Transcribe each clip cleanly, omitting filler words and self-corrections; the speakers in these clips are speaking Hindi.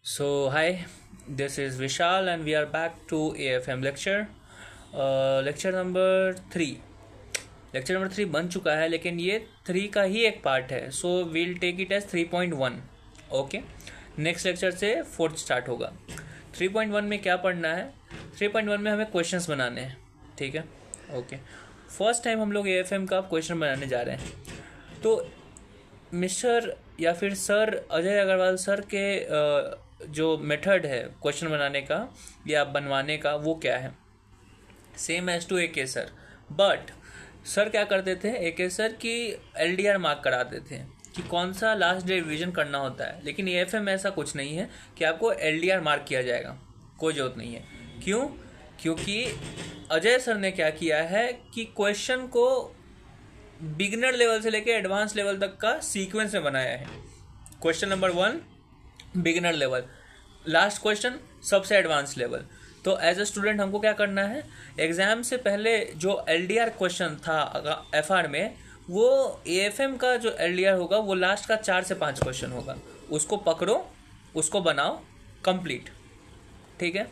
Hi, this is Vishal, and we are back to AFM lecture. Lecture number three बन चुका है, लेकिन ये थ्री का ही एक पार्ट है. So we'll take it as 3.1. Okay, next lecture से फोर्थ स्टार्ट होगा. 3.1 में क्या पढ़ना है? 3.1 में हमें क्वेश्चंस बनाने हैं. ठीक है, ओके. फर्स्ट टाइम हम लोग AFM का क्वेश्चन बनाने जा रहे हैं. तो मिस्टर या फिर सर अजय अग्रवाल सर के जो मेथड है क्वेश्चन बनाने का या बनवाने का, वो क्या है? Same as to AK sir. But sir क्या करते थे, AK सर की LDR मार्क कराते थे कि कौन सा लास्ट डे रिवीजन करना होता है. लेकिन AFM में ऐसा कुछ नहीं है कि आपको LDR मार्क किया जाएगा. कोई जरूरत नहीं है. क्यों? क्योंकि अजय सर ने क्या किया है कि क्वेश्चन को बिगिनर लेवल से लेकर एडवांस लेवल तक का सीक्वेंस में बनाया है. Question number 1 beginner level, last question सबसे एडवांस लेवल. तो एज अ स्टूडेंट हमको क्या करना है, एग्जाम से पहले जो LDR क्वेश्चन था FR में, वो AFM का जो LDR होगा वो लास्ट का 4 से 5 क्वेश्चन होगा. उसको पकड़ो, उसको बनाओ कंप्लीट. ठीक है,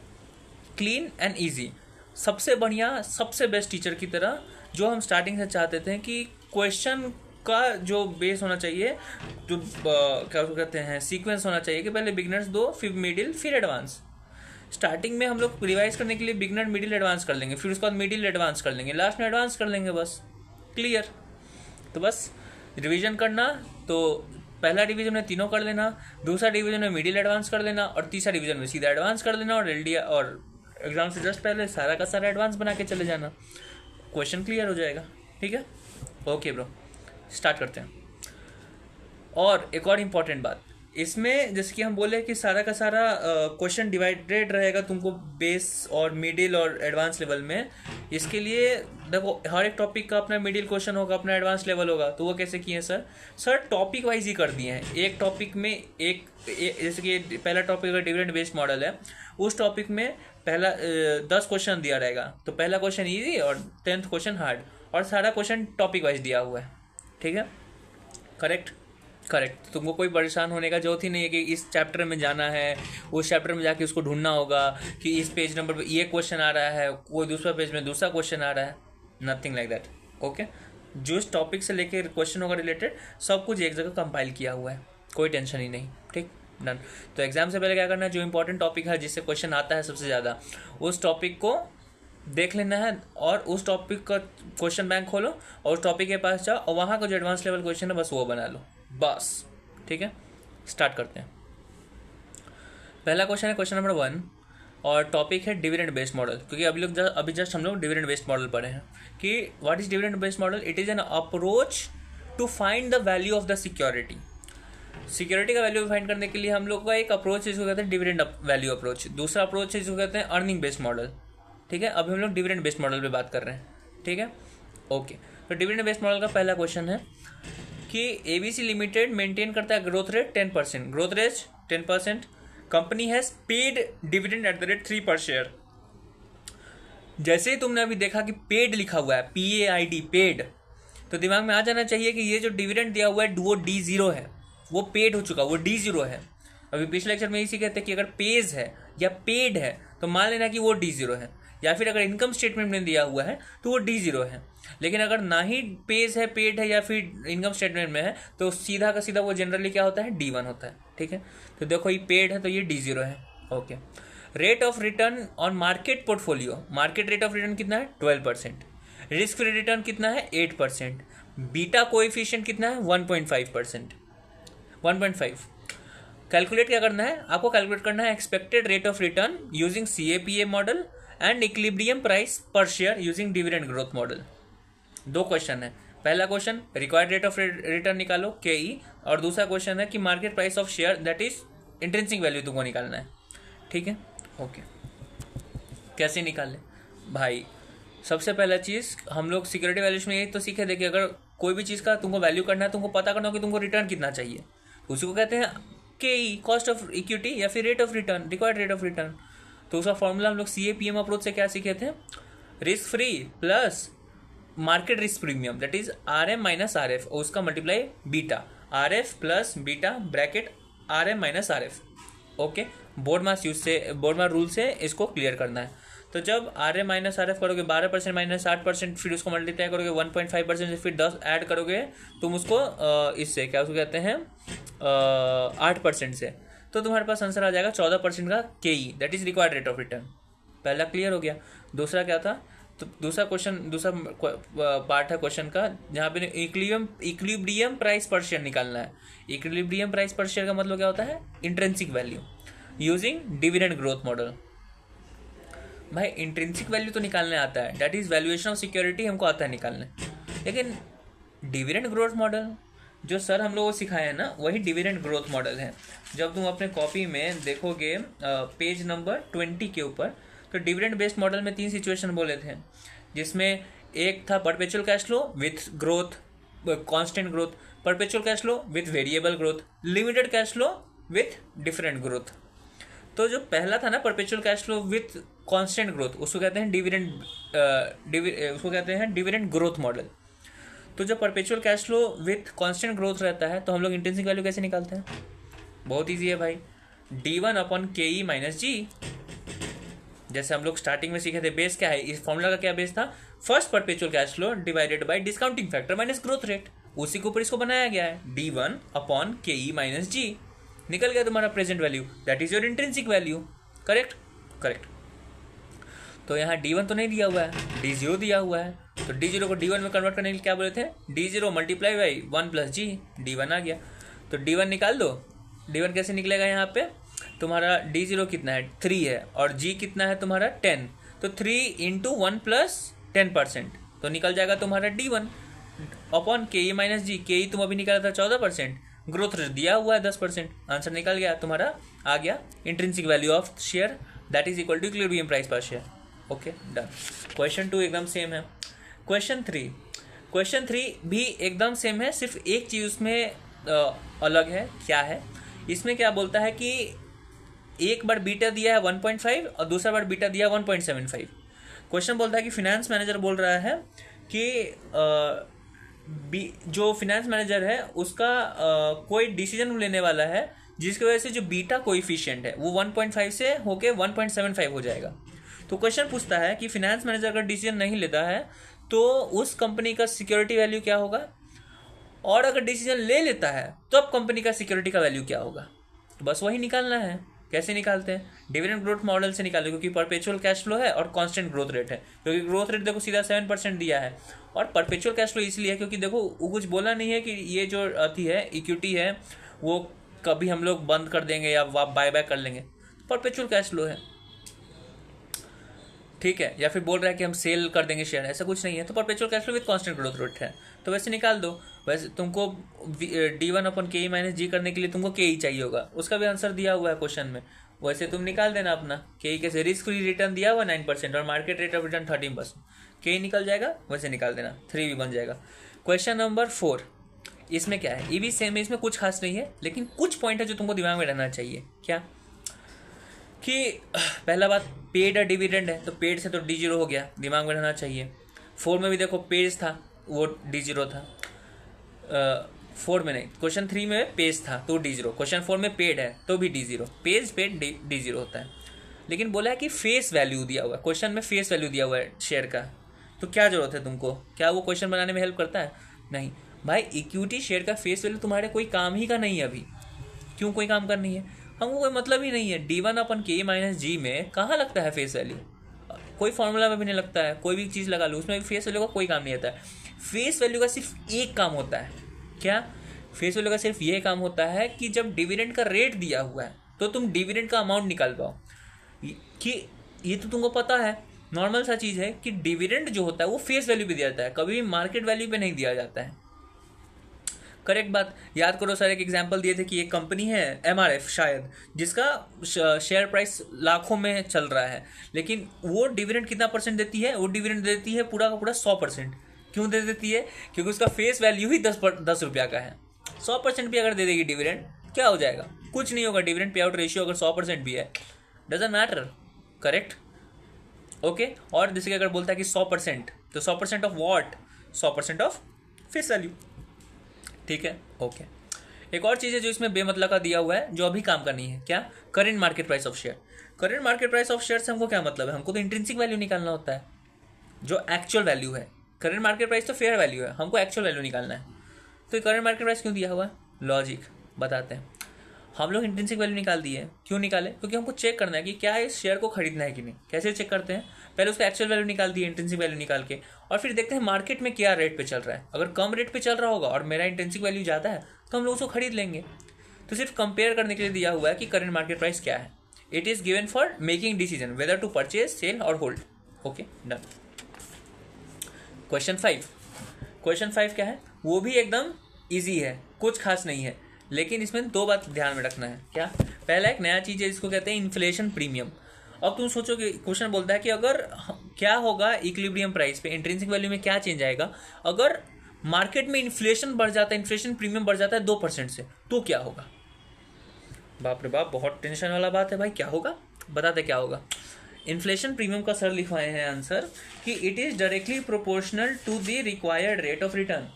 क्लीन एंड ईजी. सबसे बढ़िया, सबसे बेस्ट टीचर की तरह जो हम स्टार्टिंग से चाहते थे कि क्वेश्चन का जो बेस होना चाहिए, जो क्या कहते हैं सीक्वेंस होना चाहिए कि पहले बिगिनर्स दो, फिर मिडिल, फिर एडवांस. स्टार्टिंग में हम लोग रिवाइज करने के लिए बिगिनर मिडिल एडवांस कर लेंगे, फिर उसके बाद मिडिल एडवांस कर लेंगे, लास्ट में एडवांस कर लेंगे. बस क्लियर. तो बस रिवीजन करना, तो पहला डिवीजन में तीनों कर लेना, दूसरा डिवीजन में मिडिल एडवांस कर लेना, और तीसरा डिवीजन में सीधा एडवांस कर लेना, और LDR और एग्जाम से जस्ट पहले सारा का सारा एडवांस बना के चले जाना. क्वेश्चन क्लियर हो जाएगा. ठीक है, ओके ब्रो, स्टार्ट करते हैं. और एक और इम्पॉर्टेंट बात इसमें, जैसे कि हम बोले कि सारा का सारा क्वेश्चन डिवाइडेड रहेगा तुमको बेस और मिडिल और एडवांस लेवल में. इसके लिए देखो, हर एक टॉपिक का अपना मिडिल क्वेश्चन होगा, अपना एडवांस लेवल होगा. तो वो कैसे किए सर? टॉपिक वाइज ही कर दिए हैं. एक टॉपिक में जैसे कि पहला टॉपिक अगर डिविडेंड बेस्ड मॉडल है, उस टॉपिक में पहला 10 क्वेश्चन दिया रहेगा. तो पहला क्वेश्चन ईजी और 10th क्वेश्चन हार्ड, और सारा क्वेश्चन टॉपिक वाइज दिया हुआ है. ठीक है, करेक्ट. तुमको कोई परेशान होने का जरूरत ही नहीं है कि इस चैप्टर में जाना है, उस चैप्टर में जाके उसको ढूंढना होगा कि इस पेज नंबर पर ये क्वेश्चन आ रहा है, कोई दूसरा पेज में दूसरा क्वेश्चन आ रहा है. Nothing like that. ओके, जो इस टॉपिक से लेकर क्वेश्चन होगा रिलेटेड, सब कुछ एक जगह कंपाइल किया हुआ है. कोई टेंशन ही नहीं. ठीक, डन. तो एग्जाम से पहले क्या करना है, जो इंपॉर्टेंट टॉपिक है जिससे क्वेश्चन आता है सबसे ज़्यादा, उस टॉपिक को देख लेना है, और उस टॉपिक का क्वेश्चन बैंक खोलो, और उस टॉपिक के पास जाओ, और वहाँ का जो एडवांस लेवल क्वेश्चन है बस वो बना लो. बस ठीक है, स्टार्ट करते हैं. पहला क्वेश्चन है क्वेश्चन नंबर 1, और टॉपिक है डिविडेंड बेस्ड मॉडल. क्योंकि अभी जस्ट हम लोग डिविडेंड बेस्ड मॉडल पढ़े हैं कि what is dividend based model. It is an approach to find the value of the security. Security का वैल्यू फाइंड करने के लिए हम लोग का एक अप्रोच है जिसको कहते हैं डिविडेंड वैल्यू अप्रोच. दूसरा अप्रोच है जिसको कहते हैं अर्निंग बेस्ड मॉडल. ठीक है, अभी हम लोग डिविडेंड बेस्ड मॉडल पे बात कर रहे हैं. ठीक है, ओके. तो डिविडेंड बेस्ड मॉडल का पहला क्वेश्चन है कि ABC लिमिटेड मेंटेन करता है growth rate 10%. Growth rate 10%. Company has paid dividend at the rate 3 पर शेयर. जैसे ही तुमने अभी देखा कि पेड लिखा हुआ है, PAID, पेड, तो दिमाग में आ जाना चाहिए कि ये जो डिविडेंड दिया हुआ है वो D0 है, वो पेड हो चुका, वो D0 है. अभी पिछले लेक्चर में इसी कहते हैं कि अगर पेज है या पेड है तो मान लेना कि वो D0 है, या फिर अगर इनकम स्टेटमेंट में दिया हुआ है तो वो D0 है. लेकिन अगर ना ही पेज है, पेड है, या फिर इनकम स्टेटमेंट में है, तो सीधा का सीधा वो जनरली क्या होता है, D1 होता है. ठीक है, तो देखो ये पेड है तो ये D0 है. Okay. Rate of return on market portfolio, market rate of return कितना है, 12%. रिस्क फ्री रिटर्न कितना है, 8%. बीटा कोएफिशिएंट कितना है, 1.5%. 1.5. कैलकुलेट क्या करना है आपको, कैलकुलेट करना है expected rate of return using CAPA model and equilibrium price पर share using dividend growth model. 2 question है. पहला question required rate of return निकालो, KE, और दूसरा क्वेश्चन है कि market price of share, that is intrinsic value तुमको निकालना है. ठीक है, ओके. कैसे निकालें भाई? सबसे पहला चीज़ हम लोग सिक्योरिटी वैल्यूएशन में यही तो सीखे, देखिए अगर कोई भी चीज़ का तुमको वैल्यू करना है, तुमको पता करना हो कि तुमको रिटर्न कितना चाहिए, उसी को कहते हैं KE, कॉस्ट ऑफ इक्विटी, या फिर rate of return, required rate of return. तो उसका फॉर्मूला हम लोग CAPM अप्रोच से क्या सीखे थे, risk free plus market risk premium, that is RM minus RF, और उसका multiply beta, RF plus beta bracket RM minus RF. Okay, BODMAS rule से इसको क्लियर करना है। तो जब R A minus R F करोगे 12% माइनस 8%, फिर उसको मल्टीप्लाई करोगे 1.5% से, फिर 10 ऐड करोगे तुम उसको इससे क्या उसको कहते हैं 8% से, तो तुम्हारे पास आंसर आ जाएगा 14% का K E, that is required rate of return. पहला क्लियर हो गया। दूसरा क्या था, तो दूसरा पार्ट है क्वेश्चन का जहाँ पे इक्विलिब्रियम प्राइस पर शेयर निकालना है। इक्विलिब्रियम प्राइस पर शेयर का मतलब क्या होता है, intrinsic value using dividend growth model. भाई इंट्रिंसिक वैल्यू तो निकालने आता है, that is valuation of security हमको आता है निकालने, लेकिन डिविडेंड ग्रोथ मॉडल जो सर हम लोग को सिखाए हैं ना, वही डिविडेंड ग्रोथ मॉडल है। जब तुम अपने कॉपी में देखोगे पेज नंबर 20 के ऊपर, तो डिविडेंड बेस्ड मॉडल में 3 सिचुएशन बोले थे, जिसमें एक था perpetual cash flow with growth, constant growth, perpetual cash flow with variable growth, limited cash flow with different growth. तो जो पहला था ना perpetual cash flow with constant growth, उसको कहते हैं डिविडेंड ग्रोथ मॉडल। तो जब perpetual cash flow with constant growth रहता है तो हम लोग इंट्रिंसिक वैल्यू कैसे निकालते हैं, बहुत ईजी है भाई, D1 अपॉन के ई माइनस जी। जैसे हम लोग स्टार्टिंग में सीखे थे, बेस क्या है, इस फॉर्मूला का क्या बेस था, first perpetual cash flow divided by discounting factor minus growth rate, उसी के ऊपर इसको बनाया गया है, D1 अपॉन के ई माइनस जी। निकल गया तुम्हारा present value, that is your intrinsic value. Correct correct. तो यहाँ D1 तो नहीं दिया हुआ है, D0 दिया हुआ है, तो D0 को D1 में कन्वर्ट करने के लिए क्या बोले थे, D0 multiply by 1 plus G, D1 आ गया। तो D1 निकाल दो, D1 कैसे निकलेगा, यहाँ पे तुम्हारा D0 कितना है 3 है, और G कितना है तुम्हारा 10, तो 3 इंटू 1 प्लस 10%, तो निकल जाएगा तुम्हारा D1 अपॉन के ई माइनस जी। के ई तुम अभी निकाला था 14%, ग्रोथ रेट दिया हुआ है 10%, आंसर निकल गया तुम्हारा, आ गया intrinsic value of share, that is equal to equilibrium price पर शेयर। Okay done. क्वेश्चन 2 एकदम सेम है। क्वेश्चन 3 भी एकदम सेम है, सिर्फ एक चीज़ उसमें अलग है। क्या है, इसमें क्या बोलता है कि एक बार बीटा दिया है 1.5 और दूसरा बार बीटा दिया 1.75। क्वेश्चन बोलता है कि फिनेंस मैनेजर बोल रहा है कि जो फिनेंस मैनेजर है उसका कोई डिसीजन लेने वाला है जिसकी वजह से जो बीटा कोएफिशिएंट है वो 1.5 से होके 1.75 हो जाएगा। तो क्वेश्चन पूछता है कि फिनेंस मैनेजर अगर डिसीजन नहीं लेता है तो उस कंपनी का सिक्योरिटी वैल्यू क्या होगा, और अगर डिसीजन ले लेता है तो अब कंपनी का सिक्योरिटी का वैल्यू क्या होगा। तो बस वही निकालना है। कैसे निकालते हैं, डिविडेंड ग्रोथ मॉडल से निकालते, क्योंकि परपेचुअल कैश फ्लो है और कांस्टेंट ग्रोथ रेट है, क्योंकि ग्रोथ रेट देखो सीधा 7% दिया है, और परपेचुअल कैश फ्लो इसलिए है क्योंकि देखो वो कुछ बोला नहीं है कि ये जो अथी है इक्विटी है वो कभी हम लोग बंद कर देंगे या बाय बैक कर लेंगे, परपेचुअल कैश फ्लो है, ठीक है, या फिर बोल रहा है कि हम सेल कर देंगे शेयर, ऐसा कुछ नहीं है। तो perpetual cash flow with constant growth rate है, तो वैसे निकाल दो। वैसे तुमको D1 अपन के ई माइनस जी करने के लिए तुमको के ई चाहिए होगा, उसका भी आंसर दिया हुआ है क्वेश्चन में, वैसे तुम निकाल देना अपना। के ई कैसे, रिस्क फ्री रिटर्न दिया हुआ 9% और मार्केट रेट ऑफ रिटर्न 13%, के ई निकल जाएगा, वैसे निकाल देना, 3 भी बन जाएगा। क्वेश्चन नंबर 4, इसमें क्या है, ये भी सेम है, इसमें कुछ खास नहीं है, लेकिन कुछ पॉइंट है जो तुमको दिमाग में रहना चाहिए। क्या कि पहला बात, पेड और डिविडेंड है, तो पेड से तो D0 हो गया, दिमाग में रहना चाहिए। 4 में भी देखो पेज था, वो D0 था, 4 में नहीं, क्वेश्चन 3 में पेज था तो D0, क्वेश्चन 4 में पेड है तो भी D0, पेज पेड D0 होता है। लेकिन बोला है कि फेस वैल्यू दिया हुआ है, क्वेश्चन में फेस वैल्यू दिया हुआ है शेयर का, तो क्या जरूरत है तुमको, क्या वो क्वेश्चन बनाने में हेल्प करता है, नहीं भाई। इक्विटी शेयर का फेस वैल्यू तुम्हारे कोई काम ही का नहीं है अभी, क्यों कोई काम का नहीं है, हमको कोई मतलब ही नहीं है। D1 अपन के माइनस जी में कहाँ लगता है फेस वैल्यू, कोई फॉर्मूला में भी नहीं लगता है, कोई भी चीज़ लगा लो उसमें भी फेस वैल्यू का कोई काम नहीं आता है। फेस वैल्यू का सिर्फ एक काम होता है, क्या, फेस वैल्यू का सिर्फ ये काम होता है कि जब डिविडेंड का रेट दिया हुआ है तो तुम डिविडेंड का अमाउंट निकाल पाओ, कि ये तो तुमको पता है, नॉर्मल सा चीज़ है कि डिविडेंड जो होता है वो फेस वैल्यू पे दिया जाता है, कभी भी मार्केट वैल्यू पे नहीं दिया जाता है। करेक्ट बात, याद करो सर, एक एग्जांपल दिए थे कि एक कंपनी है MRF शायद, जिसका शेयर प्राइस लाखों में चल रहा है, लेकिन वो डिविडेंड कितना परसेंट देती है, वो डिविडेंड देती है पूरा का पूरा 100%। क्यों दे देती है, क्योंकि उसका फेस वैल्यू ही 10 रुपया का है। 100% भी अगर दे देगी डिविडेंड, क्या हो जाएगा, कुछ नहीं होगा, डिविडेंड पे आउट रेशियो अगर 100% भी है, डजंट मैटर। Correct, okay. और जैसे अगर बोलता है कि 100%, तो 100% of what, 100% of face value, ठीक है, ओके। एक और चीज़ है जो इसमें बेमतलब का दिया हुआ है, जो अभी काम करनी है, क्या? Current market price of share. Current market price of share से हमको क्या मतलब है? हमको तो इंट्रिंसिक वैल्यू निकालना होता है, जो एक्चुअल वैल्यू है। करेंट मार्केट प्राइस तो फेयर वैल्यू है, हमको एक्चुअल वैल्यू निकालना है। तो करेंट मार्केट प्राइस क्यों दिया हुआ है? लॉजिक बताते हैं। हम लोग इंट्रिंसिक वैल्यू निकाल दिए। क्यों निकाले? क्योंकि हमको चेक करना है कि क्या इस शेयर को खरीदना है कि नहीं। कैसे चेक करते हैं? पहले उसका एक्चुअल वैल्यू निकाल दिए, इंट्रिंसिक वैल्यू निकाल के, और फिर देखते हैं मार्केट में क्या रेट पे चल रहा है। अगर कम रेट पे चल रहा होगा और मेरा इंट्रिंसिक वैल्यू ज़्यादा है तो हम लोग उसको खरीद लेंगे। तो सिर्फ कंपेयर करने के लिए दिया हुआ है कि करेंट मार्केट प्राइस क्या है। It is given for making decision whether to purchase, sell और होल्ड। Okay, done. क्वेश्चन 5। क्वेश्चन 5 क्या है? वो भी एकदम ईजी है, कुछ खास नहीं है, लेकिन इसमें दो बात ध्यान में रखना है। क्या? पहला एक नया चीज़ है जिसको कहते हैं इन्फ्लेशन प्रीमियम। अब तुम सोचो कि क्वेश्चन बोलता है कि अगर क्या होगा इक्विलिब्रियम प्राइस पे, इंट्रिंसिक वैल्यू में क्या चेंज आएगा अगर मार्केट में इन्फ्लेशन बढ़ जाता है, इन्फ्लेशन प्रीमियम बढ़ जाता है 2% से, तो क्या होगा? बाप रे बाप, बहुत टेंशन वाला बात है भाई। क्या होगा? बताते क्या होगा। इन्फ्लेशन प्रीमियम का सर लिखवाए हैं आंसर कि it is directly proportional to the required rate of return.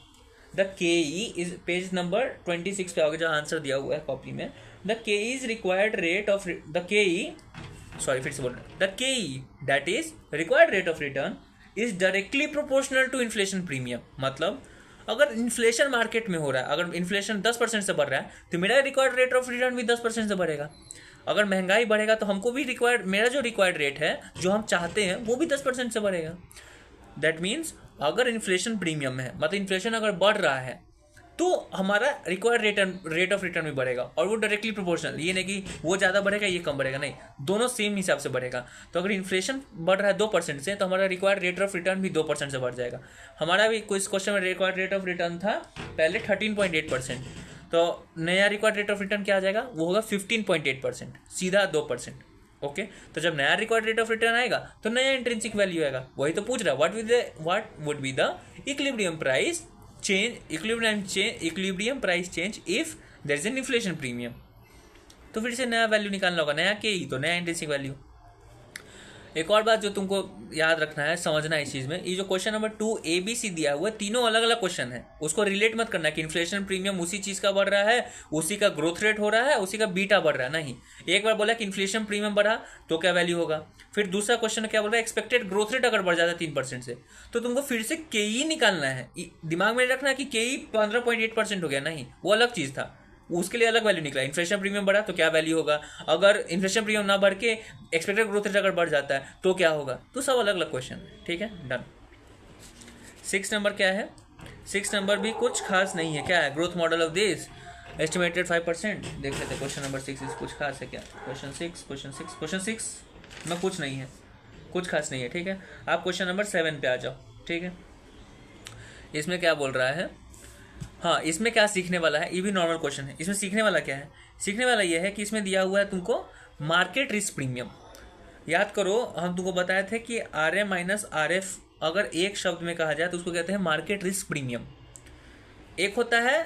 The KE is page number 26 पे आओगे जहाँ आंसर दिया हुआ है कॉपी में। The KE is required rate of the KE, sorry फिर से बोल रहे, the KE that is required rate of return is directly proportional to inflation premium. मतलब अगर इन्फ्लेशन मार्केट में हो रहा है, अगर इन्फ्लेशन 10% से बढ़ रहा है तो मेरा रिक्वायर्ड रेट ऑफ रिटर्न भी 10% से बढ़ेगा। अगर महंगाई बढ़ेगा तो हमको भी रिक्वायर्ड, मेरा जो रिक्वायर्ड रेट है जो हम चाहते हैं वो भी 10% से बढ़ेगा। दैट मीन्स अगर इन्फ्लेशन प्रीमियम है, मतलब इन्फ्लेशन अगर बढ़ रहा है तो हमारा रिक्वायर्ड रेट ऑफ रिटर्न भी बढ़ेगा, और वो डायरेक्टली प्रोपोर्शनल। ये नहीं कि वो ज़्यादा बढ़ेगा ये कम बढ़ेगा, नहीं, दोनों सेम हिसाब से बढ़ेगा। तो अगर इन्फ्लेशन बढ़ रहा है 2% से तो हमारा रिक्वायर्ड रेट ऑफ रिटर्न भी 2% से बढ़ जाएगा। हमारा भी कुछ क्वेश्चन में रिक्वायर्ड रेट ऑफ रिटर्न था पहले 13.8%, तो नया रिक्वायर्ड रेट ऑफ रिटर्न क्या आ जाएगा? वो होगा 15.8%, सीधा 2%। ओके, तो जब नया रिक्वायर्ड रेट ऑफ रिटर्न आएगा तो नया इंट्रिंसिक वैल्यू आएगा। वही तो पूछ रहा है, what would be the equilibrium price change, equilibrium price change if there is an inflation premium. तो फिर से नया वैल्यू निकालना होगा, नया KE तो नया इंट्रिंसिक वैल्यू। एक और बात जो तुमको याद रखना है, समझना है इस चीज़ में, ये जो क्वेश्चन नंबर 2 ABC दिया हुआ है, तीनों अलग अलग क्वेश्चन है। उसको रिलेट मत करना कि इन्फ्लेशन प्रीमियम उसी चीज़ का बढ़ रहा है, उसी का ग्रोथ रेट हो रहा है, उसी का बीटा बढ़ रहा है। नहीं, एक बार बोला कि इन्फ्लेशन प्रीमियम बढ़ा तो क्या वैल्यू होगा। फिर दूसरा क्वेश्चन क्या बोल रहा है? एक्सपेक्टेड ग्रोथ रेट अगर बढ़ जाता है 3% से तो तुमको फिर से KE निकालना है। दिमाग में रखना कि KE 15.8% हो गया, नहीं, वो अलग चीज़ था, उसके लिए अलग वैल्यू निकला। इन्फ्लेशन प्रीमियम बढ़ा तो क्या वैल्यू होगा, अगर इन्फ्लेशन प्रीमियम ना बढ़ के एक्सपेक्टेड ग्रोथ रेट अगर बढ़ जाता है तो क्या होगा। तो सब अलग अलग क्वेश्चन है, ठीक है, डन। 6 नंबर क्या है? 6 नंबर भी कुछ खास नहीं है। क्या है? Growth model of this estimated 5%। देख लेते हैं क्वेश्चन नंबर 6 कुछ खास है क्या? क्वेश्चन 6 में कुछ नहीं है, कुछ खास नहीं है, ठीक है। आप क्वेश्चन नंबर 7 पे आ जाओ, ठीक है। इसमें क्या बोल रहा है? हाँ, इसमें क्या सीखने वाला है? ये भी नॉर्मल क्वेश्चन है। इसमें सीखने वाला क्या है? सीखने वाला ये है कि इसमें दिया हुआ है तुमको मार्केट रिस्क प्रीमियम। याद करो, हम तुमको बताए थे कि RM माइनस RF अगर एक शब्द में कहा जाए तो उसको कहते हैं मार्केट रिस्क प्रीमियम। एक होता है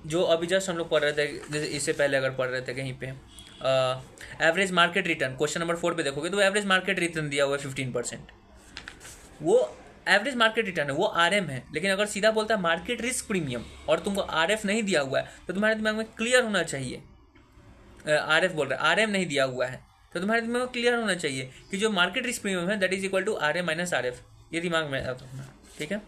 जो अभी जस्ट हम लोग पढ़ रहे थे, जैसे इससे पहले अगर पढ़ रहे थे कहीं पे average market return, question number 4 पे देखोगे तो एवरेज मार्केट रिटर्न दिया हुआ है 15%। वो एवरेज मार्केट रिटर्न है, वो RM है। लेकिन अगर सीधा बोलता है मार्केट रिस्क प्रीमियम और तुमको RF नहीं दिया हुआ है तो तुम्हारे दिमाग में क्लियर होना चाहिए, RF बोल रहा है, RM नहीं दिया हुआ है तो तुम्हारे दिमाग में क्लियर होना चाहिए कि जो मार्केट रिस्क प्रीमियम है that is equal to RM minus RF। ये दिमाग में रखना, ठीक है।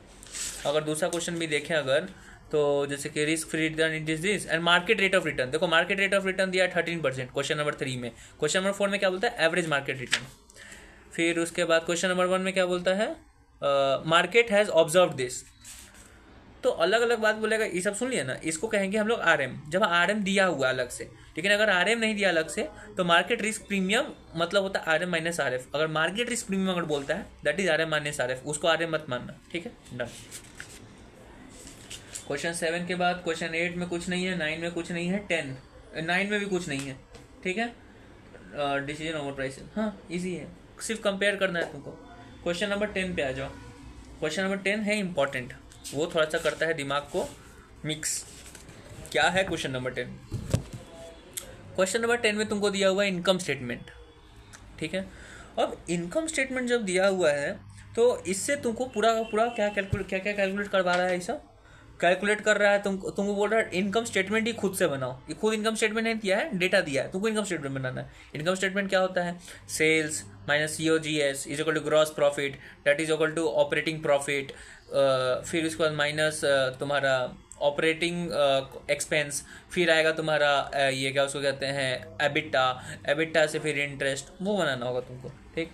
अगर दूसरा क्वेश्चन भी देखें अगर, तो जैसे कि risk free return it is this and market rate of return. देखो मार्केट रेट ऑफ रिटर्न दिया 13% क्वेश्चन नंबर 3 में। क्वेश्चन नंबर 4 में क्या बोलता है? Average market return. फिर उसके बाद क्वेश्चन नंबर 1 में क्या बोलता है? Market has observe this. तो अलग अलग बात बोलेगा, ये सब सुन लिया ना, इसको कहेंगे हम लोग RM। जब RM दिया हुआ अलग से, लेकिन अगर RM नहीं दिया अलग से तो मार्केट रिस्क प्रीमियम मतलब होता है RM माइनस RF। अगर मार्केट रिस्क प्रीमियम अगर बोलता है that is RM minus RF, उसको RM मत मानना, ठीक है, डन। क्वेश्चन 7 के बाद क्वेश्चन 8 में कुछ नहीं है, 9 में कुछ नहीं है, 9 में भी कुछ नहीं है, ठीक है। डिसीजन ओवर प्राइस, हाँ इजी है, सिर्फ कंपेयर करना है तुमको। क्वेश्चन नंबर 10 पे आ जाओ। क्वेश्चन नंबर 10 है इंपॉर्टेंट, वो थोड़ा सा करता है दिमाग को मिक्स। क्या है क्वेश्चन नंबर 10? क्वेश्चन नंबर 10 में तुमको दिया हुआ है इनकम स्टेटमेंट, ठीक है। अब इनकम स्टेटमेंट जब दिया हुआ है तो इससे तुमको पूरा का पूरा क्या कैलकुलेट करवा रहा है, ये सब कैलकुलेट कर रहा है, तुमको बोल रहा है इनकम स्टेटमेंट ही खुद से बनाओ। ये खुद इनकम स्टेटमेंट नहीं दिया है, डेटा दिया है, तुमको इनकम स्टेटमेंट बनाना है। इनकम स्टेटमेंट क्या होता है? Sales minus COGS is equal to gross profit, that is equal to operating profit, फिर उसके बाद माइनस तुम्हारा ऑपरेटिंग एक्सपेंस, फिर आएगा तुम्हारा ये क्या उसको कहते हैं एबिटा, एबिटा से फिर इंटरेस्ट, वो बनाना होगा तुमको, ठीक।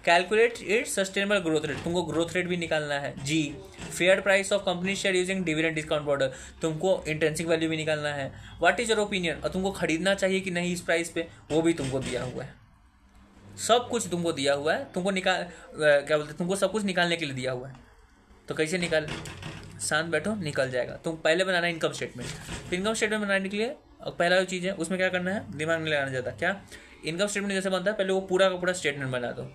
Calculate it sustainable growth rate, तुमको ग्रोथ रेट भी निकालना है। जी, fair price of company share using dividend discount model, तुमको इंट्रिंसिक वैल्यू भी निकालना है। व्हाट इज योर ओपिनियन, और तुमको खरीदना चाहिए कि नहीं इस प्राइस पे, वो भी तुमको दिया हुआ है। सब कुछ तुमको दिया हुआ है, तुमको क्या बोलते हैं, तुमको सब कुछ निकालने के लिए दिया हुआ है। तो कैसे निकाल, शांत बैठो, निकल जाएगा। तुम पहले बनाना है इनकम स्टेटमेंट। इनकम स्टेटमेंट बनाने के लिए पहला जो चीज़ है उसमें क्या करना है, दिमाग में लगाना जाता है। क्या इनकम स्टेटमेंट जैसे बनता है, पहले वो पूरा का पूरा स्टेटमेंट बना दो।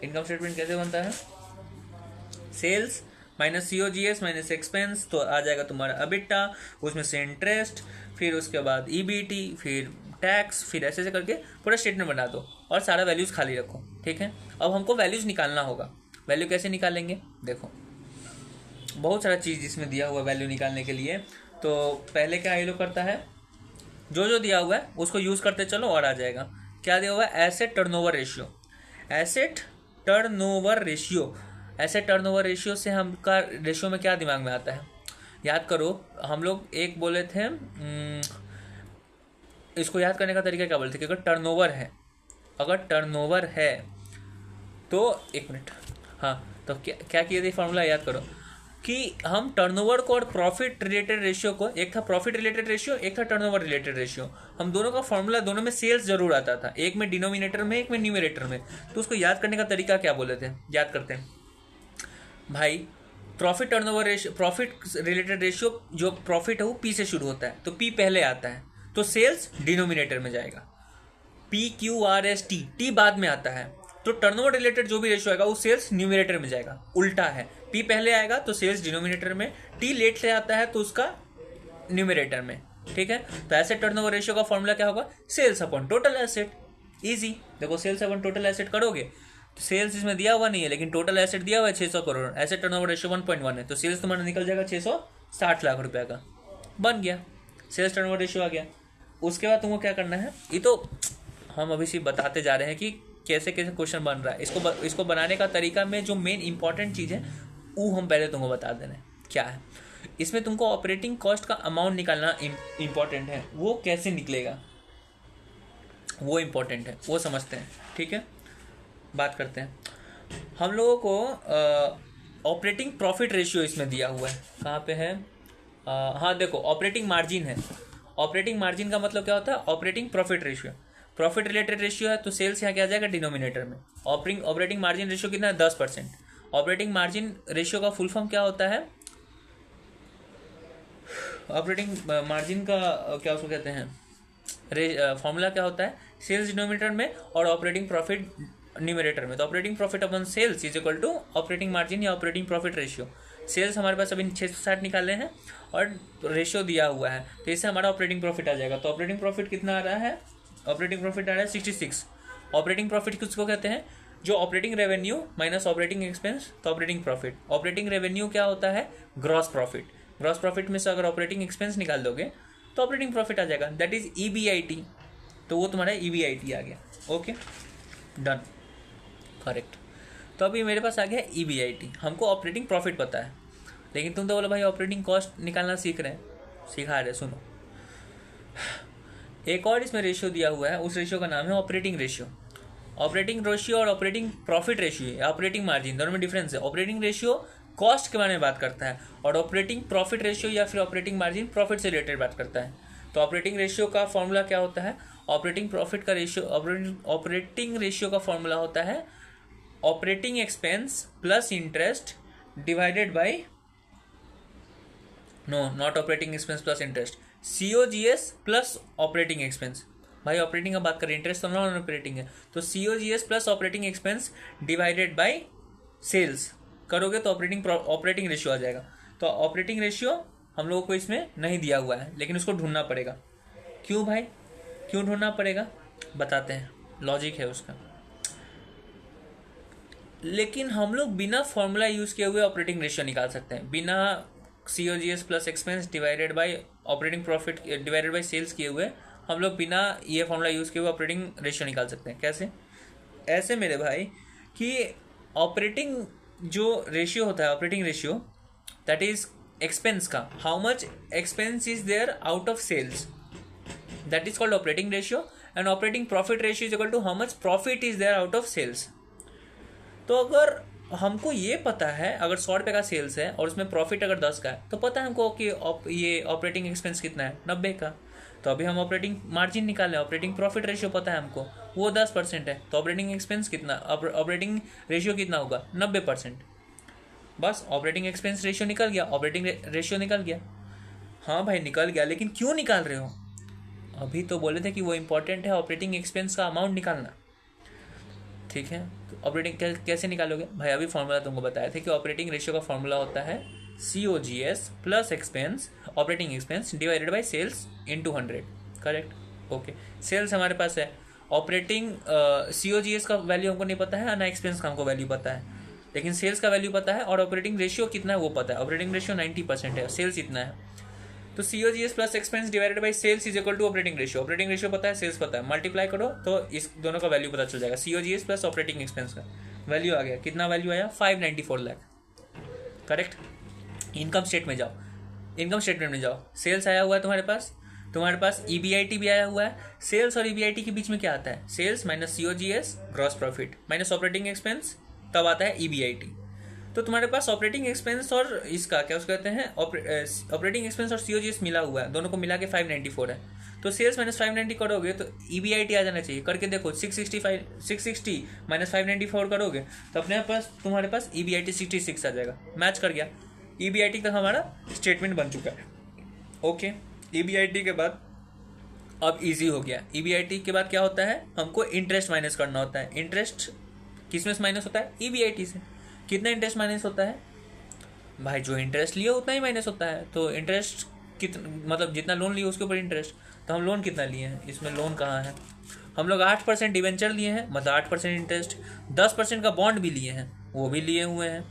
इनकम स्टेटमेंट कैसे बनता है? Sales minus COGS minus expense, तो आ जाएगा तुम्हारा अबिटा, उसमें से इंटरेस्ट, फिर उसके बाद EBT, फिर टैक्स, फिर ऐसे करके पूरा स्टेटमेंट बना दो और सारा वैल्यूज़ खाली रखो, ठीक है। अब हमको वैल्यूज़ निकालना होगा। वैल्यू कैसे निकालेंगे? देखो बहुत सारा चीज़ इसमें दिया हुआ वैल्यू निकालने के लिए। तो पहले क्या ये लोग करता है, जो दिया हुआ है उसको यूज़ करते चलो और आ जाएगा। क्या दिया हुआ है? Asset turnover ratio. Asset turnover ratio, asset turnover ratio से हमका रेशियो में क्या दिमाग में आता है, याद करो। हम लोग एक बोले थे, इसको याद करने का तरीका क्या बोलते थे कि अगर टर्नओवर है, अगर टर्नओवर है तो एक मिनट, हाँ, तो क्या किए थे फॉर्मूला याद करो कि हम टर्नओवर को और प्रॉफिट रिलेटेड रेशियो को, एक था प्रॉफिट रिलेटेड रेशियो, एक था टर्नओवर रिलेटेड रेशियो, हम दोनों का फॉर्मूला, दोनों में सेल्स जरूर आता था, एक में डिनोमिनेटर में, एक में न्यूमरेटर में। तो उसको याद करने का तरीका क्या बोले थे, याद करते हैं भाई। Profit turnover ratio, profit related ratio, जो प्रॉफिट है वो P से शुरू होता है, तो P पहले आता है, तो सेल्स डिनोमिनेटर में जाएगा। PQRST, टी बाद में आता है, तो टर्नओवर रिलेटेड जो भी रेशियो आएगा वो सेल्स न्यूमरेटर में जाएगा। उल्टा है, P पहले आएगा तो सेल्स डिनोमिनेटर में, T लेट से आता है तो उसका न्यूमरेटर में, ठीक है। तो एसेट टर्नओवर रेशियो का फॉर्मूला क्या होगा? Sales upon total asset. Easy, देखो सेल्स अपॉन टोटल एसेट करोगे तो सेल्स इसमें दिया हुआ नहीं है, लेकिन टोटल एसेट दिया हुआ है 600 करोड़, एसेट टर्नओवर रेशियो 1.1 है, तो सेल्स तुम्हारा निकल जाएगा 660 लाख रुपया का, बन गया, सेल्स टर्नओवर रेशियो आ गया। उसके बाद तुमको क्या करना है, ये तो हम अभी सिर्फ बताते जा रहे हैं कि कैसे कैसे क्वेश्चन बन रहा है। इसको बनाने का तरीका में जो मेन इंपॉर्टेंट चीज़ है वो हम पहले तुमको बता दे रहे हैं क्या है। इसमें तुमको ऑपरेटिंग कॉस्ट का अमाउंट निकालना इंपॉर्टेंट है, वो कैसे निकलेगा वो इंपॉर्टेंट है, वो समझते हैं, ठीक है। बात करते हैं हम लोगों को ऑपरेटिंग प्रॉफिट रेशियो इसमें दिया हुआ है, कहाँ पे है, हाँ देखो ऑपरेटिंग मार्जिन है। ऑपरेटिंग मार्जिन का मतलब क्या होता है? Operating profit ratio, profit related ratio है, तो सेल्स यहाँ क्या आ जाएगा? डिनोमिनेटर में। ऑपरेटिंग मार्जिन रेशियो कितना है? 10%। ऑपरेटिंग मार्जिन रेशियो का फुल फॉर्म क्या होता है? ऑपरेटिंग मार्जिन का क्या उसको कहते हैं, फॉर्मूला क्या होता है? सेल्स डिनोमिनेटर में और ऑपरेटिंग प्रॉफिट न्यूमरेटर में। तो operating profit upon sales is equal to operating margin या ऑपरेटिंग प्रॉफिट रेशियो। सेल्स हमारे पास अभी 660 निकाले हैं और रेशियो दिया हुआ है, तो इससे हमारा ऑपरेटिंग प्रॉफिट आ जाएगा। तो ऑपरेटिंग प्रॉफिट कितना आ रहा है? ऑपरेटिंग प्रॉफिट आ रहा है 66। ऑपरेटिंग प्रॉफिट किसको कहते हैं? जो operating revenue minus operating expense, तो ऑपरेटिंग प्रॉफिट। ऑपरेटिंग रेवेन्यू क्या होता है? Gross profit. ग्रॉस प्रॉफिट में से अगर ऑपरेटिंग एक्सपेंस निकाल दोगे तो ऑपरेटिंग प्रॉफिट आ जाएगा, दैट इज EBIT। तो वो तुम्हारा EBIT आ गया। Okay done, correct. तो अभी मेरे पास आ गया EBIT। हमको ऑपरेटिंग प्रॉफिट पता है, लेकिन तुम तो बोलो भाई ऑपरेटिंग कॉस्ट निकालना सीख रहे हैं, सिखा रहे। सुनो, एक और इसमें रेशियो दिया हुआ है, उस रेशियो का नाम है ऑपरेटिंग रेशियो। ऑपरेटिंग रेशियो और operating profit ratio, operating margin, दोनों में डिफरेंस है। ऑपरेटिंग रेशियो कॉस्ट के बारे में बात करता है और ऑपरेटिंग प्रॉफिट रेशियो या फिर ऑपरेटिंग मार्जिन प्रॉफिट से रिलेटेड बात करता है। तो ऑपरेटिंग रेशियो का फॉर्मूला क्या होता है? ऑपरेटिंग प्रॉफिट का रेशियो, ऑपरेटिंग रेशियो का फॉर्मूला होता है operating expense plus interest divided by, no not operating expense plus interest, COGS plus operating expense. भाई ऑपरेटिंग का बात करें, इंटरेस्ट तो नॉन ऑपरेटिंग है, तो COGS plus operating expense divided by sales करोगे तो ऑपरेटिंग रेशियो आ जाएगा। तो ऑपरेटिंग रेशियो हम लोगों को इसमें नहीं दिया हुआ है, लेकिन उसको ढूंढना पड़ेगा। क्यों भाई, क्यों ढूंढना पड़ेगा बताते हैं, लॉजिक है उसका। लेकिन हम लोग बिना फॉर्मूला यूज किए हुए ऑपरेटिंग रेशियो निकाल सकते हैं, बिना COGS plus expense divided by operating profit divided by sales किए हुए हम लोग बिना ये फॉर्मूला यूज़ किए हुए ऑपरेटिंग रेशियो निकाल सकते हैं। कैसे? ऐसे मेरे भाई कि ऑपरेटिंग जो रेशियो होता है, operating ratio that is expense का, how much expense is there out of sales, that is called operating ratio. And operating profit ratio is equal to how much profit is there out of sales. तो अगर हमको ये पता है, अगर 100 रुपये का सेल्स है और उसमें प्रॉफिट अगर 10 का है, तो पता है हमको कि ये ऑपरेटिंग एक्सपेंस कितना है, 90 का। तो अभी हम ऑपरेटिंग मार्जिन निकालें, ऑपरेटिंग प्रॉफिट रेशियो पता है हमको, वो 10% है। तो ऑपरेटिंग एक्सपेंस कितना, ऑपरेटिंग रेशियो कितना होगा, 90%। बस ऑपरेटिंग एक्सपेंस रेशियो निकल गया, ऑपरेटिंग रेशियो निकल गया। हाँ भाई निकल गया, लेकिन क्यों निकाल रहे हो? अभी तो बोले थे कि वो इंपॉर्टेंट है ऑपरेटिंग एक्सपेंस का अमाउंट निकालना। ठीक है, तो ऑपरेटिंग कैसे निकालोगे भाई? अभी फॉर्मूला तुमको बताया था कि ऑपरेटिंग रेशियो का फॉर्मूला होता है COGS plus expense, operating expense divided by sales into 100। Correct, okay. Sales हमारे पास है, ऑपरेटिंग COGS का वैल्यू हमको नहीं पता है, ना एक्सपेंस का हमको वैल्यू पता है, लेकिन सेल्स का वैल्यू पता है। और ऑपरेटिंग रेशियो कितना है वो पता है, ऑपरेटिंग रेशियो 90% है, सेल्स इतना है। तो COGS plus expense divided by sales is equal to operating ratio. Operating ratio पता है, सेल्स पता है, मल्टीप्लाई करो तो इस दोनों का वैल्यू पता चल जाएगा। COGS प्लस ऑपरेटिंग एक्सपेंस का वैल्यू आ गया, कितना वैल्यू आया, 594 लाख। करेक्ट। इनकम स्टेटमेंट में जाओ, इनकम स्टेटमेंट में जाओ, सेल्स आया हुआ है तुम्हारे पास EBIT भी आया हुआ है। सेल्स और EBIT के बीच में क्या आता है, sales minus COGS gross profit minus operating expense, तब आता है EBIT। तो तुम्हारे पास ऑपरेटिंग एक्सपेंस और इसका क्या उसको कहते हैं, ऑपरेटिंग एक्सपेंस और COGS मिला हुआ है, दोनों को मिला के 594 है। तो सेल्स माइनस 590 करोगे तो EBIT आ जाना चाहिए। करके देखो, 660 माइनस 594 करोगे तो अपने पास तुम्हारे पास EBIT 66 आ जाएगा। मैच कर गया, EBIT तक हमारा स्टेटमेंट बन चुका है। ओके, EBIT के बाद अब इजी हो गया। EBIT के बाद क्या होता है, हमको इंटरेस्ट माइनस करना होता है। इंटरेस्ट किस में से माइनस होता है, EBIT से। कितना इंटरेस्ट माइनस होता है भाई, जो इंटरेस्ट लिया उतना ही माइनस होता है। तो इंटरेस्ट मतलब जितना लोन लिए उसके ऊपर इंटरेस्ट। तो हम लोन कितना लिए हैं, इसमें लोन कहाँ है, हम लोग 8% डिवेंचर लिए हैं, मतलब 8% इंटरेस्ट। 10% का बॉन्ड भी लिए हैं, वो भी लिए हुए हैं।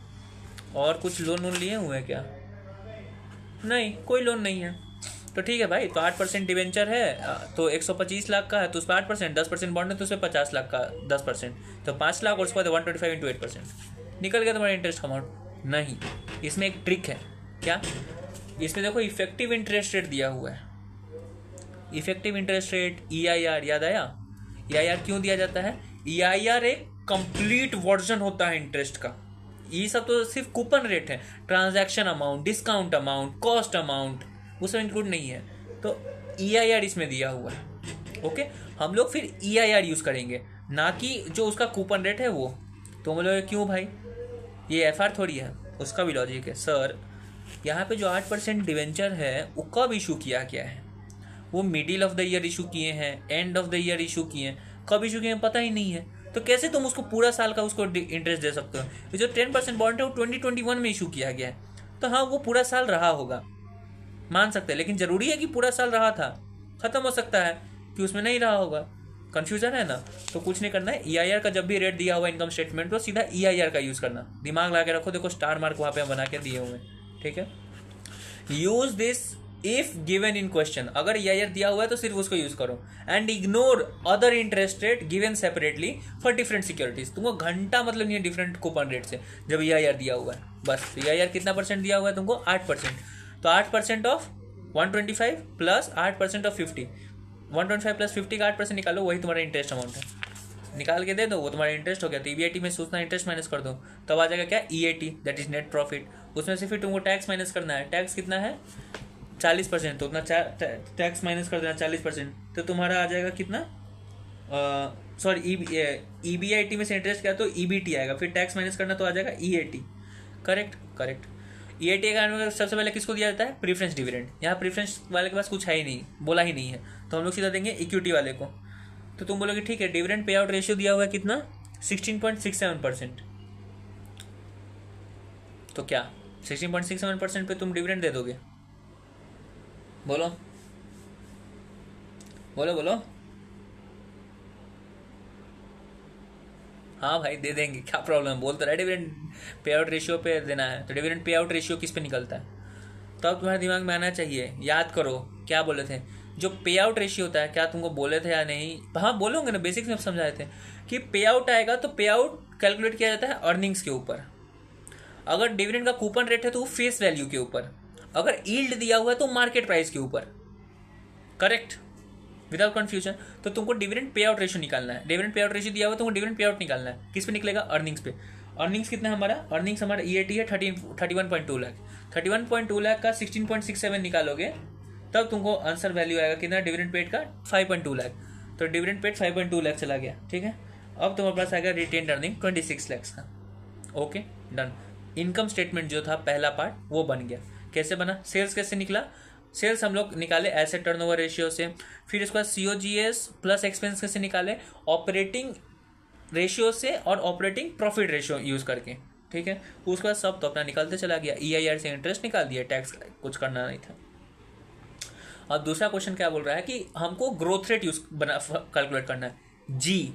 और कुछ लोन लिए हुए हैं क्या, नहीं, कोई लोन नहीं है। तो ठीक है भाई, तो 8% डिवेंचर है तो 125 लाख का है, तो उस पर 8%, 10% बॉन्ड है तो उस पर 50 लाख का 10%, तो 5 लाख, और उसके बाद 125 इंटू 8%, निकल गया तुम्हारा इंटरेस्ट अमाउंट। नहीं, इसमें एक ट्रिक है। क्या? इसमें देखो इफेक्टिव इंटरेस्ट रेट दिया हुआ है, इफेक्टिव इंटरेस्ट रेट EIR, याद आया? EIR क्यों दिया जाता है? EIR एक कंप्लीट वर्जन होता है इंटरेस्ट का। ये सब तो सिर्फ कूपन रेट है, transaction amount, discount amount, cost amount वो सब इंक्लूड नहीं है। तो EIR इसमें दिया हुआ है। ओके, हम लोग फिर EIR यूज़ करेंगे, ना कि जो उसका कूपन रेट है वो। तो हम लोग क्यों भाई, ये FR थोड़ी है, उसका भी लॉजिक है। सर यहाँ पे जो 8% डिवेंचर है वो कब इशू किया गया है, वो middle of the year issue किए हैं, end of the year issue किए हैं, कब इशू किए हैं पता ही नहीं है। तो कैसे तुम उसको पूरा साल का उसको इंटरेस्ट दे सकते हो? ये जो 10% बॉन्ड है वो 2021 में इशू किया गया है, तो हाँ वो पूरा साल रहा होगा, मान सकते हैं, लेकिन जरूरी है कि पूरा साल रहा था? खत्म हो सकता है कि उसमें नहीं रहा होगा। कंफ्यूजन है ना? तो कुछ नहीं करना है, EIR का जब भी रेट दिया हुआ इनकम स्टेटमेंट तो सीधा EIR का यूज़ करना, दिमाग लगा के रखो। देखो स्टार मार्क वहाँ पे बना के दिए हुए हैं, ठीक है। Use this if given in question, अगर EIR दिया हुआ है तो सिर्फ उसको यूज करो। And ignore other interest rate given separately for different securities. तुमको घंटा मतलब नहीं है डिफरेंट कूपन रेट से, जब EIR दिया हुआ है बस। EIR कितना परसेंट दिया हुआ है तुमको, 8%। तो 8% ऑफ 125 प्लस 8% ऑफ 50, 125 प्लस 50 का 8% निकालो, वही तुम्हारा इंटरेस्ट अमाउंट है। निकाल के दे दो, वो तुम्हारा इंटरेस्ट हो गया। तो EBIT में से उतना इंटरेस्ट माइनस कर दो, तब आ जाएगा क्या, EAT, that is net profit. उसमें से फिर तुमको टैक्स माइनस करना है। टैक्स कितना है, 40%, तो उतना टैक्स माइनस कर देना 40%, तो तुम्हारा आ जाएगा कितना, सॉरी EBIT में से इंटरेस्ट क्या, तो EBT आएगा, फिर टैक्स माइनस करना तो आ जाएगा EAT। Correct correct. EAT का सबसे पहले किसको दिया जाता है, प्रीफरेंस डिविडेंड। यहाँ प्रीफरेंस वाले के पास कुछ है ही नहीं, बोला ही नहीं है, तो हम लोग सीधा देंगे इक्विटी वाले को। तो तुम बोलोगे ठीक है, डिविडेंड पे आउट रेशियो दिया हुआ है कितना, 16.67%। तो क्या 16.67% पे तुम डिविडेंड दे दोगे? बोलो बोलो बोलो। हाँ भाई दे देंगे, क्या प्रॉब्लम है, बोल तो रहा है डिविडेंड पे आउट रेशियो पे देना है। तो डिविडेंड पे आउट रेशियो किस पे निकलता है, तब तुम्हारे दिमाग में आना चाहिए। याद करो क्या बोले थे, जो पे आउट रेशियो होता है, क्या तुमको बोले थे या नहीं? हाँ बोलोगे ना, बेसिक्स में समझाए थे कि पे आउट आएगा तो पे आउट कैलकुलेट किया जाता है अर्निंग्स के ऊपर। अगर डिविडेंड का कूपन रेट है तो वो फेस वैल्यू के ऊपर, अगर यील्ड दिया हुआ है तो मार्केट प्राइस के ऊपर। Correct, without confusion. तो तुमको डिविडेंड पे आउट रेशियो निकालना है। डिविडेंड पे आउट रेशियो दिया हुआ है, तुमको डिविडेंड पे आउट निकालना है। किस पे निकलेगा? अर्निंग्स पे। अर्निंग्स कितना है हमारा? अर्निंग्स हमारा EAT है 31.2 लाख। 31.2 लाख का 16.67 निकालोगे तब तुमको आंसर वैल्यू आएगा कितना डिविडेंड पेड का? 5.2 लाख। तो डिविडेंड पेड 5.2 लाख चला गया। ठीक है, अब तुम्हारे पास आएगा रिटेन अर्निंग 26 लाख का। Okay done. इनकम स्टेटमेंट जो था पहला पार्ट वो बन गया। कैसे बना? सेल्स कैसे निकला? सेल्स हम लोग निकाले एसेट टर्नओवर रेशियो से। फिर इसके बाद COGS प्लस एक्सपेंस कैसे निकाले? ऑपरेटिंग रेशियो से और ऑपरेटिंग प्रॉफिट रेशियो यूज करके। ठीक है, उसके बाद सब तो अपना निकालते चला गया। EIR से इंटरेस्ट निकाल दिया, टैक्स कुछ करना नहीं था। अब दूसरा क्वेश्चन क्या बोल रहा है कि हमको ग्रोथ रेट यूज बना कैलकुलेट करना है। जी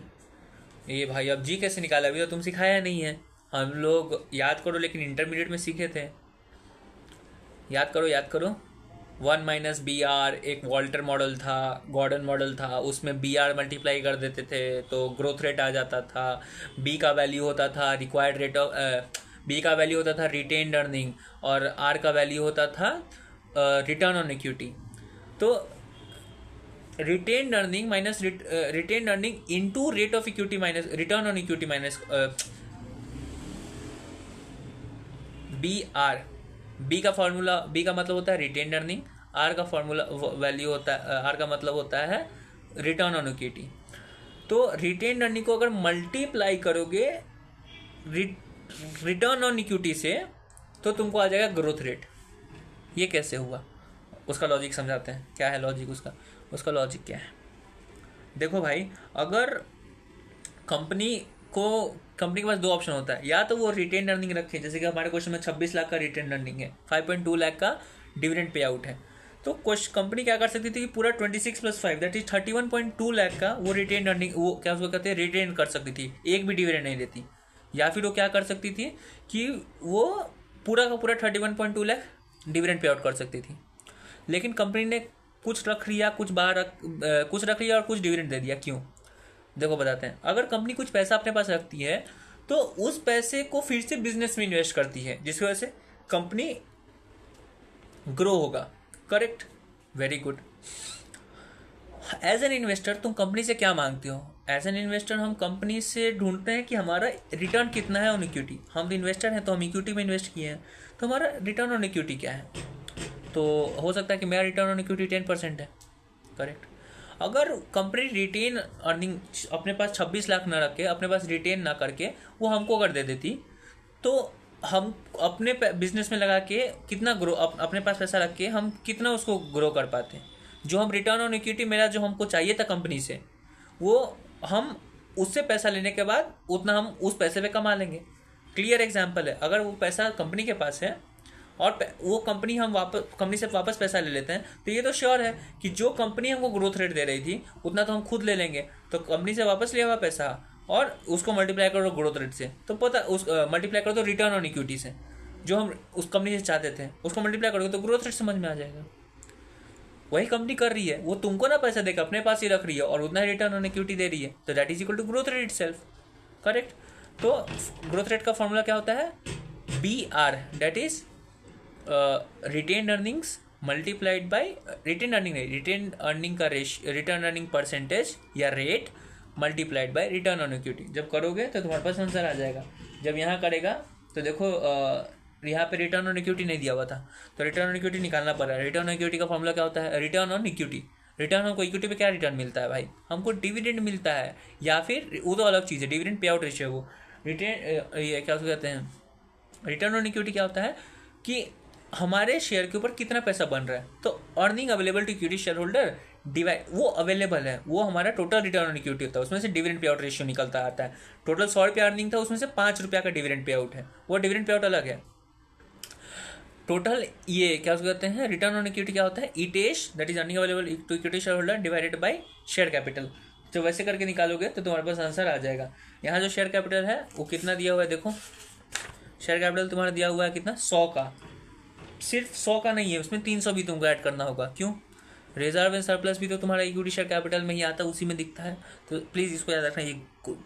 ये भाई अब जी कैसे निकाला? अभी तो तुम सिखाया नहीं है। हम लोग याद करो, लेकिन इंटरमीडिएट में सीखे थे। याद करो याद करो। 1 - BR एक वॉल्टर मॉडल था, गॉर्डन मॉडल था, उसमें BR मल्टीप्लाई कर देते थे तो ग्रोथ रेट आ जाता था। B का वैल्यू होता था रिक्वायर्ड रेट ऑफ, B का वैल्यू होता था रिटेन्ड अर्निंग, और R का वैल्यू होता था रिटर्न ऑन इक्विटी। तो retained earning minus retained earning into rate of equity minus return on equity minus BR। B का फॉर्मूला, B का मतलब होता है रिटेन्ड अर्निंग, R का फॉर्मूला वैल्यू होता है, R का मतलब होता है रिटर्न ऑन इक्विटी। तो रिटेन्ड अर्निंग को अगर मल्टीप्लाई करोगे रिटर्न ऑन इक्विटी से तो तुमको आ जाएगा ग्रोथ रेट। ये कैसे हुआ उसका लॉजिक समझाते हैं। क्या है लॉजिक उसका? उसका लॉजिक क्या है? देखो भाई, अगर कंपनी के पास दो ऑप्शन होता है, या तो वो रिटेन अर्निंग रखे, जैसे कि हमारे क्वेश्चन में 26 लाख का रिटेन अर्निंग है, 5.2 लाख का डिविडेंड पे आउट है, तो कंपनी क्या कर सकती थी कि पूरा 26 + 5 दैट इज 31.2 लाख का वो रिटेन अर्निंग, वो क्या उसको कहते हैं, रिटेन कर सकती थी, एक भी डिविडेंड नहीं देती। या फिर वो क्या कर सकती थी कि वो पूरा का पूरा 31.2 लाख डिविडेंड पे आउट कर सकती थी। लेकिन कंपनी ने कुछ रख लिया, कुछ रख लिया और कुछ डिविडेंड दे दिया। क्यों? देखो बताते हैं। अगर कंपनी कुछ पैसा अपने पास रखती है तो उस पैसे को फिर से बिजनेस में इन्वेस्ट करती है, जिसकी वजह से कंपनी ग्रो होगा। Correct, very good. As an investor तुम कंपनी से क्या मांगते हो? एज एन इन्वेस्टर हम कंपनी से ढूंढते हैं कि हमारा रिटर्न कितना है ऑन इक्विटी। हम इन्वेस्टर हैं तो हम इक्विटी में इन्वेस्ट किए हैं, तो हमारा रिटर्न ऑन इक्विटी क्या है? तो हो सकता है कि मेरा रिटर्न ऑन इक्विटी 10% है। करेक्ट। अगर कंपनी रिटेन अर्निंग अपने पास 26 लाख ना रख के, अपने पास रिटेन ना करके वो हमको अगर दे देती, तो हम अपने बिजनेस में लगा के कितना ग्रो, अपने पास पैसा रख के हम कितना उसको ग्रो कर पाते। जो हम रिटर्न ऑन इक्विटी मेरा जो हमको चाहिए था कंपनी से, वो हम उससे पैसा लेने के बाद उतना हम उस पैसे पे कमा लेंगे। क्लियर एग्जाम्पल है। अगर वो पैसा कंपनी के पास है और वो कंपनी से वापस पैसा ले लेते हैं, तो ये तो श्योर है कि जो कंपनी हमको ग्रोथ रेट दे रही थी उतना तो हम खुद ले लेंगे। तो कंपनी से वापस लिया हुआ पैसा और उसको मल्टीप्लाई करो ग्रोथ रेट से, तो पता उस मल्टीप्लाई करो तो रिटर्न ऑन इक्विटी से, जो हम उस कंपनी से चाहते थे, उसको मल्टीप्लाई करोगे तो ग्रोथ रेट समझ में आ जाएगा। वही कंपनी कर रही है, वो तुमको ना पैसा देकर अपने पास ही रख रही है और उतना रिटर्न ऑन इक्विटी दे रही है, तो that is equal to growth rate itself. Correct. तो ग्रोथ रेट का फॉर्मूला क्या होता है? BR, that is retained earnings multiplied by retained earning नहीं, रिटेन अर्निंग का रिटर्न अर्निंग परसेंटेज या rate multiplied by return on equity. जब करोगे तो तुम्हारे पास आंसर आ जाएगा। जब यहाँ करेगा तो देखो यहाँ पे रिटर्न ऑन इक्विटी नहीं दिया हुआ था, तो रिटर्न ऑन इक्विटी निकालना पड़ रहा है। रिटर्न ऑन इक्विटी का फॉर्मूला क्या होता है? Return on equity. Return on equity पे क्या रिटर्न मिलता है भाई? हमको डिविडेंड मिलता है, या फिर वो तो अलग चीज़ है, डिविडेंड पे आउट रेशियो। वो रिटर्न ये क्या कहते हैं, रिटर्न ऑन इक्विटी क्या होता है कि हमारे शेयर के ऊपर कितना पैसा बन रहा है। तो earning available to equity share holder divide, वो अवेलेबल है, वो हमारा टोटल रिटर्न ऑन इक्विटी होता है। उसमें से डिविडेंड पे आउट रेशियो निकलता आता है। टोटल 100 रुपया अर्निंग था, उसमें से 5 रुपया का डिविडेंड पे आउट है, वो डिविडेंड पे आउट अलग है। टोटल ये क्या कहते हैं, रिटर्न ऑन इक्विटी क्या होता है? ईटेश, that is earning available to equity share holder divided by share capital. तो वैसे करके निकालोगे तो तुम्हारे पास आंसर आ जाएगा। यहाँ जो शेयर कैपिटल है वो कितना दिया हुआ है, देखो शेयर कैपिटल तुम्हारा दिया हुआ है कितना, 100 का। सिर्फ 100 का नहीं है, उसमें 300 भी तुमको ऐड करना होगा। क्यों? रिजर्व एंड सरप्लस भी तो तुम्हारा इक्विटी शेयर कैपिटल में ही आता है, उसी में दिखता है। तो प्लीज़ इसको याद रखना, ये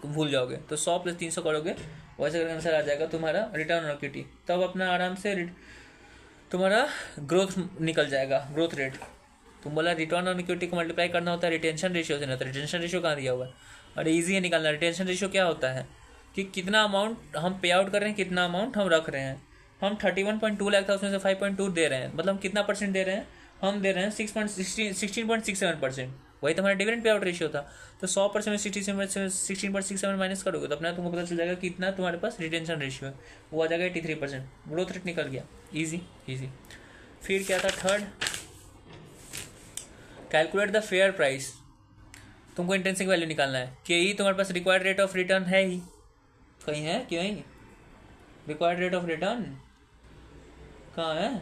भूल जाओगे। तो 100 + 300 करोगे, वैसे करके आंसर आ जाएगा तुम्हारा रिटर्न ऑन इक्विटी। तब अपना आराम से तुम्हारा ग्रोथ निकल जाएगा, ग्रोथ रेट। तुम बोला रिटर्न ऑन इक्विटी को मल्टीप्लाई करना होता है रिटेंशन रेशियो से, ना तो रिटेंशन रेशियो कहाँ दिया हुआ है? अरे ईजी है निकालना। रिटेंशन रेशियो क्या होता है कि कितना अमाउंट हम पे आउट कर रहे हैं, कितना अमाउंट हम रख रहे हैं। हम 31.2 लाख था, उसमें से 5.2 दे रहे हैं, मतलब कितना परसेंट दे रहे हैं? हम दे रहे हैं 16.67%। वही तुम्हारा डिविडेंड पे आउट रेशियो था। तो 100% में 16.67 माइनस करोगे तो अपना तुमको पता चल जाएगा कि इतना तुम्हारे पास रिटेंशन रेशियो है, वो आ जाएगा 83%। ग्रोथ रेट निकल गया, इजी इजी। फिर क्या था third, calculate the fair price. तुमको इंट्रिंसिक वैल्यू निकालना है कि ही तुम्हारे पास रिक्वायर्ड रेट ऑफ रिटर्न है ही कहीं है क्यों नहीं? रिक्वायर्ड रेट ऑफ रिटर्न कहाँ है?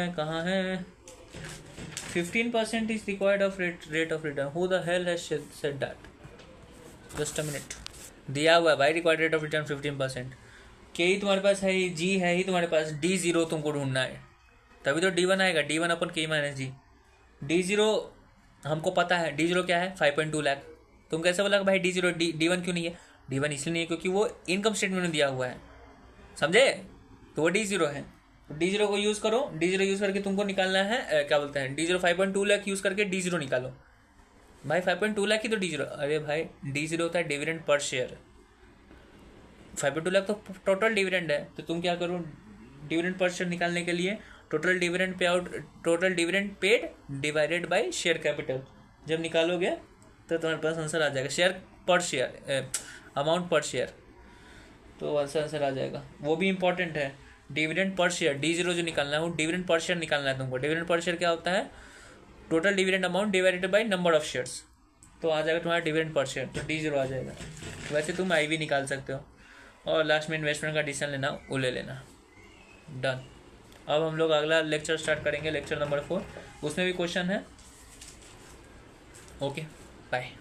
कहाँ है? 15% is required of rate of return. Who the hell has said that? Just a minute. दिया हुआ है भाई, रिक्वायर्ड रेट ऑफ रिटर्न 15%। के ही तुम्हारे पास है ही, जी है ही तुम्हारे पास, D0 तुमको ढूंढना है, तभी तो D1 आएगा। D1 अपन के माइनस जी। D0 हमको पता है, D0 क्या है? 5.2 लाख। तुम कैसे बोला भाई D0 D1 क्यों नहीं है? D1 इसलिए नहीं है क्योंकि वो इनकम स्टेटमेंट में दिया हुआ है, समझे? तो वो D0 है। तो D0 को यूज़ करो, D0 यूज़ करके तुमको निकालना है क्या बोलते हैं, D0 5.2 लाख यूज़ करके D0 निकालो। भाई 5.2 लाख ही तो D0। अरे भाई D0 होता है डिविडेंड पर शेयर, 5.2 लाख तो टोटल डिविडेंड है। तो तुम क्या करो, डिविडेंड पर शेयर निकालने के लिए total dividend pay out, total dividend paid divided by share capital जब निकालोगे तो तुम्हारे पास आंसर आ जाएगा। शेयर पर शेयर, अमाउंट पर शेयर, तो आंसर आ जाएगा। वो भी इंपॉर्टेंट है, डिविडेंड पर शेयर। D0 जो निकालना है वो डिविडेंड पर शेयर निकालना है तुमको। डिविडेंड पर शेयर क्या होता है? Total dividend amount divided by number of shares, तो आ जाएगा तुम्हारा डिविडेंड पर शेयर, तो D0 आ जाएगा। वैसे तुम आई भी निकाल सकते हो, और लास्ट में इन्वेस्टमेंट का डिसीजन लेना वो ले लेना। डन। अब हम लोग अगला लेक्चर स्टार्ट करेंगे, लेक्चर नंबर 4। उसमें भी क्वेश्चन है। Okay, bye.